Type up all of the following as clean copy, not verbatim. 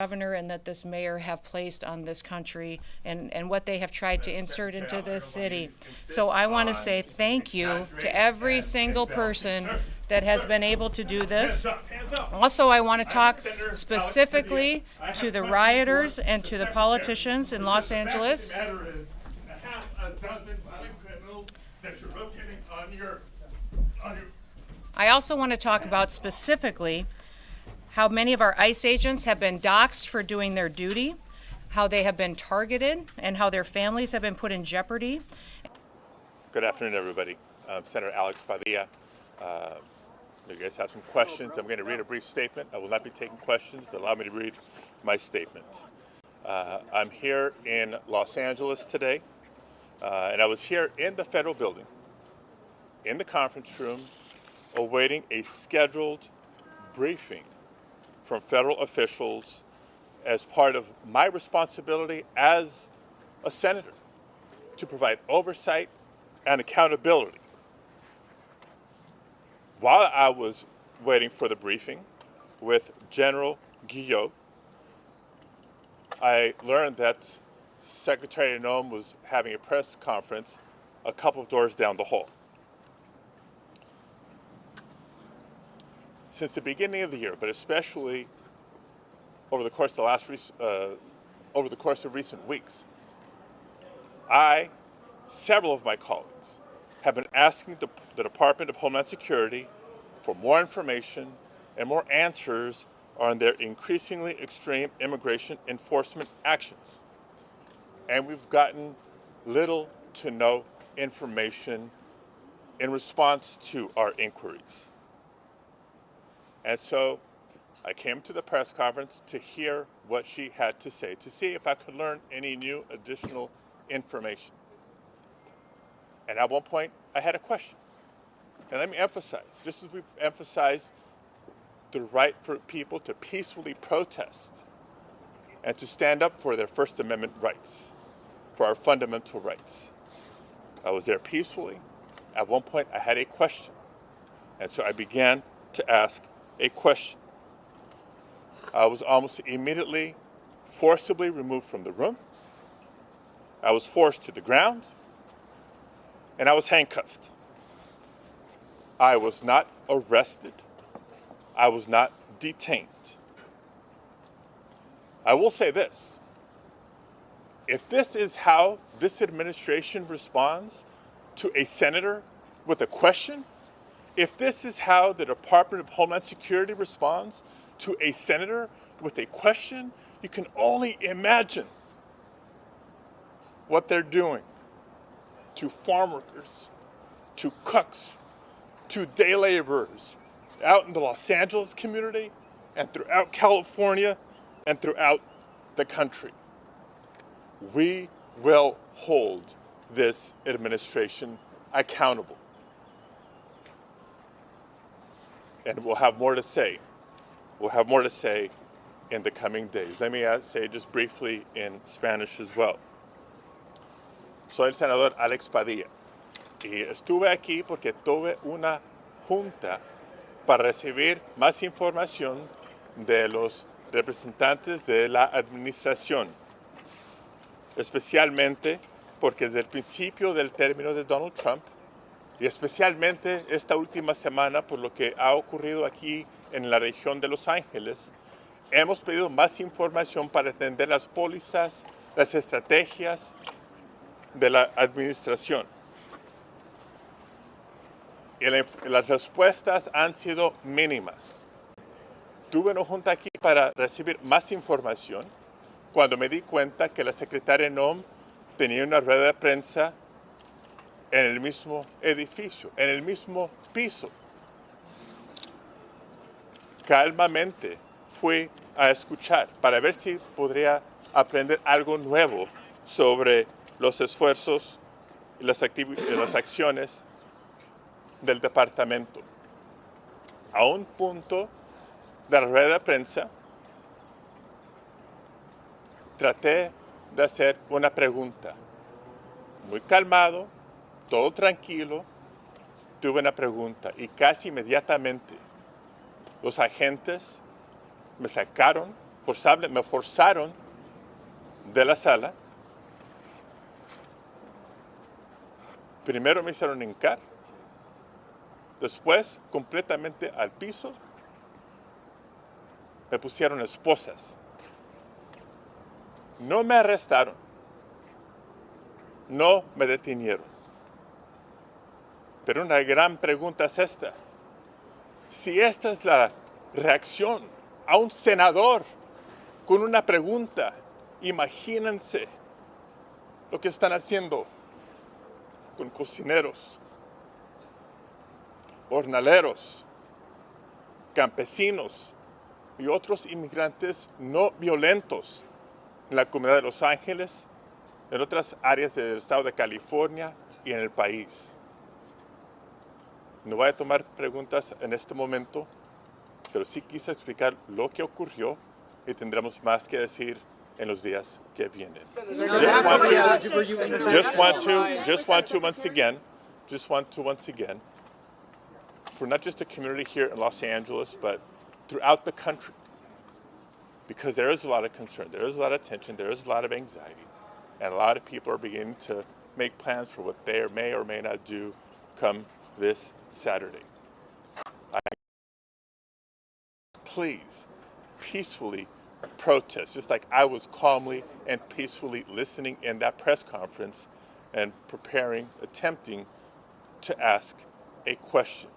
governor and that this mayor have placed on this country and what they have tried to insert into this city. So I want to say thank you to every single person that has been able to do this. Also, I want to talk specifically to the rioters and to the politicians in Los Angeles. I also want to talk about specifically how many of our ICE agents have been doxxed for doing their duty, how they have been targeted, and how their families have been put in jeopardy. Good afternoon, everybody. I'm Senator Alex Padilla. You guys have some questions. I'm going to read a brief statement. I will not be taking questions, but allow me to read my statement. I'm here in Los Angeles today, and I was here in the federal building, in the conference room, awaiting a scheduled briefing from federal officials as part of my responsibility as a senator to provide oversight and accountability. While I was waiting for the briefing with General Guillot, I learned that Secretary Noem was having a press conference a couple of doors down the hall. Since the beginning of the year, but especially over the course of recent weeks, several of my colleagues, have been asking the Department of Homeland Security for more information and more answers on their increasingly extreme immigration enforcement actions. And we've gotten little to no information in response to our inquiries. And so I came to the press conference to hear what she had to say, to see if I could learn any new additional information. And at one point, I had a question. And let me emphasize, just as we've emphasized the right for people to peacefully protest and to stand up for their First Amendment rights, for our fundamental rights. I was there peacefully. At one point, I had a question. And so I began to ask a question. I was almost immediately forcibly removed from the room. I was forced to the ground, and I was handcuffed. I was not arrested. I was not detained. I will say this. If this is how this administration responds to a senator with a question, if this is how the Department of Homeland Security responds to a senator with a question, you can only imagine what they're doing to farm workers, to cooks, to day laborers out in the Los Angeles community and throughout California and throughout the country. We will hold this administration accountable. And we'll have more to say. We'll have more to say in the coming days. Let me say just briefly in Spanish as well. Soy el senador Alex Padilla y estuve aquí porque tuve una junta para recibir más información de los representantes de la administración, especialmente porque desde el principio del término de Donald Trump y especialmente esta última semana por lo que ha ocurrido aquí en la región de Los Ángeles, hemos pedido más información para entender las pólizas, las estrategias de la administración. Y las respuestas han sido mínimas. Tuve una junta aquí para recibir más información cuando me di cuenta que la secretaria Noem tenía una rueda de prensa en el mismo edificio, en el mismo piso. Calmamente fui a escuchar para ver si podría aprender algo nuevo sobre los esfuerzos y las acciones del departamento. A un punto de la rueda de prensa, traté de hacer una pregunta. Muy calmado, todo tranquilo, tuve una pregunta y casi inmediatamente los agentes me sacaron me forzaron de la sala. Primero me hicieron hincar, después completamente al piso me pusieron esposas. No me arrestaron, no me detenieron. Pero una gran pregunta es esta. Si esta es la reacción a un senador con una pregunta, imagínense lo que están haciendo con cocineros, jornaleros, campesinos y otros inmigrantes no violentos en la comunidad de Los Ángeles, en otras áreas del estado de California y en el país. No voy a tomar preguntas en este momento, pero sí quise explicar lo que ocurrió y tendremos más que decir en los días que vienen. Just want to once again, for not just the community here in Los Angeles, but throughout the country, because there is a lot of concern, there is a lot of tension, there is a lot of anxiety, and a lot of people are beginning to make plans for what they may or may not do come this Saturday. Please, peacefully protest, just like I was calmly and peacefully listening in that press conference and attempting to ask a question.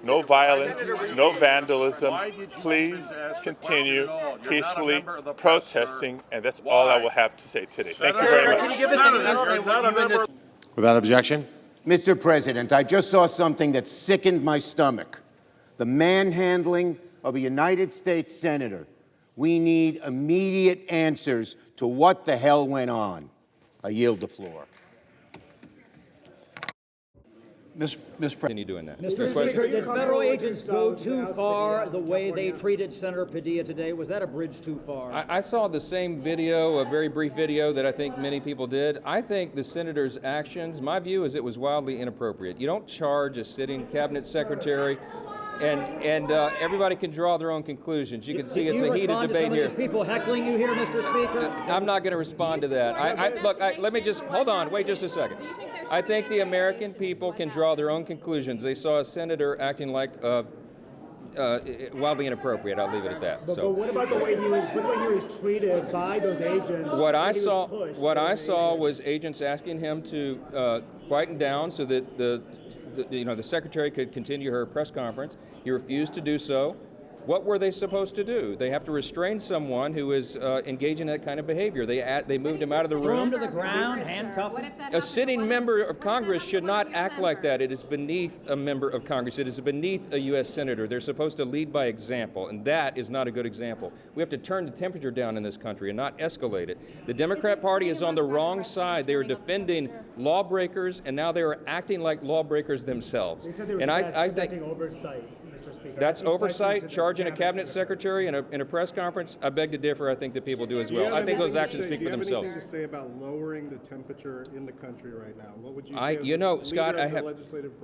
No violence, no vandalism. Please continue peacefully protesting, and that's all I will have to say today. Thank you very much. Without objection. Mr. President, I just saw something that sickened my stomach. The manhandling of a United States senator. We need immediate answers to what the hell went on. I yield the floor. Mr. President. Continue doing that. Mr. Speaker, did federal agents go too far the way they treated Senator Padilla today? Was that a bridge too far? I saw the same video, a very brief video that I think many people did. I think the senator's actions, my view is it was wildly inappropriate. You don't charge a sitting cabinet secretary, and everybody can draw their own conclusions. You can see it's a heated debate here. People heckling you here, Mr. Speaker? I'm not going to respond to that. Look, let me just, hold on, wait just a second. I think the American people can draw their own conclusions. They saw a senator acting like wildly inappropriate. I'll leave it at that. But what about the way he was treated by those agents? What I saw was agents asking him to quieten down so that the secretary could continue her press conference. He refused to do so. What were they supposed to do? They have to restrain someone who is engaging in that kind of behavior. They moved him out of the Throw him room. to the ground, handcuff him? A sitting member of Congress should not act like that. It is beneath a member of Congress. It is beneath a U.S. senator. They're supposed to lead by example, and that is not a good example. We have to turn the temperature down in this country and not escalate it. The Democrat Party is on the wrong side. They are defending lawbreakers, and now they are acting like lawbreakers themselves. And I think oversight. That's oversight. Charging a cabinet secretary in a press conference, I beg to differ. I think that people do as well. I think those actions speak for themselves. Do you have anything to say about lowering the temperature in the country right now? What would you say? Scott,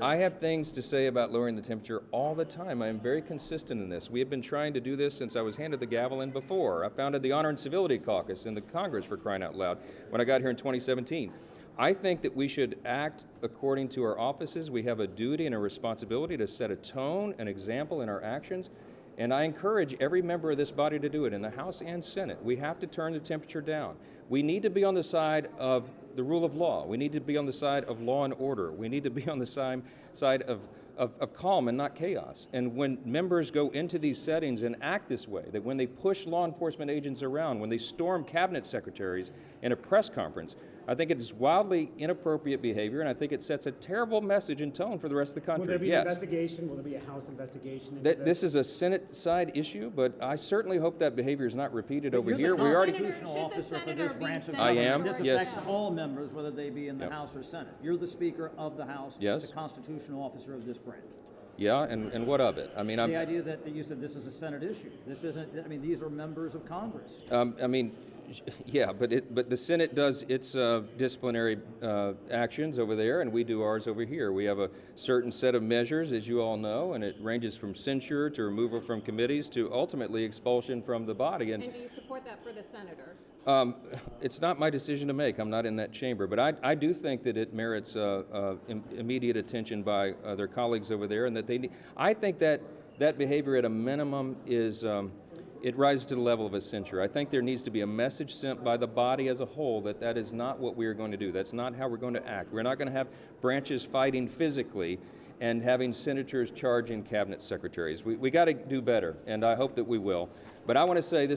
I have things to say about lowering the temperature all the time. I am very consistent in this. We have been trying to do this since I was handed the gavel and before. I founded the Honor and Civility Caucus in the Congress, for crying out loud, when I got here in 2017. I think that we should act according to our offices. We have a duty and a responsibility to set a tone, an example in our actions, and I encourage every member of this body to do it in the House and Senate. We have to turn the temperature down. We need to be on the side of the rule of law. We need to be on the side of law and order. We need to be on the side of calm and not chaos. And when members go into these settings and act this way, that when they push law enforcement agents around, when they storm cabinet secretaries in a press conference, I think it is wildly inappropriate behavior, and I think it sets a terrible message and tone for the rest of the country. Will there be an investigation? Will there be a House investigation? This is a Senate side issue, but I certainly hope that behavior is not repeated over here. You're We the already. constitutional officer for this branch of I government. am, This yes. affects all members, whether they be in the House or Senate. You're the Speaker of the House. Yes. The constitutional officer of this branch. Yeah, and what of it? I mean, The idea that you said this is a Senate issue. This isn't. I mean, these are members of Congress. Yeah, but the Senate does its disciplinary actions over there, and we do ours over here. We have a certain set of measures, as you all know, and it ranges from censure to removal from committees to ultimately expulsion from the body. And do you support that for the senator? It's not my decision to make. I'm not in that chamber, but I do think that it merits immediate attention by their colleagues over there, and that they need. I think that behavior at a minimum is. It rises to the level of a censure. I think there needs to be a message sent by the body as a whole that that is not what we are going to do. That's not how we're going to act. We're not going to have branches fighting physically and having senators charging cabinet secretaries. We got to do better, and I hope that we will. But I want to say this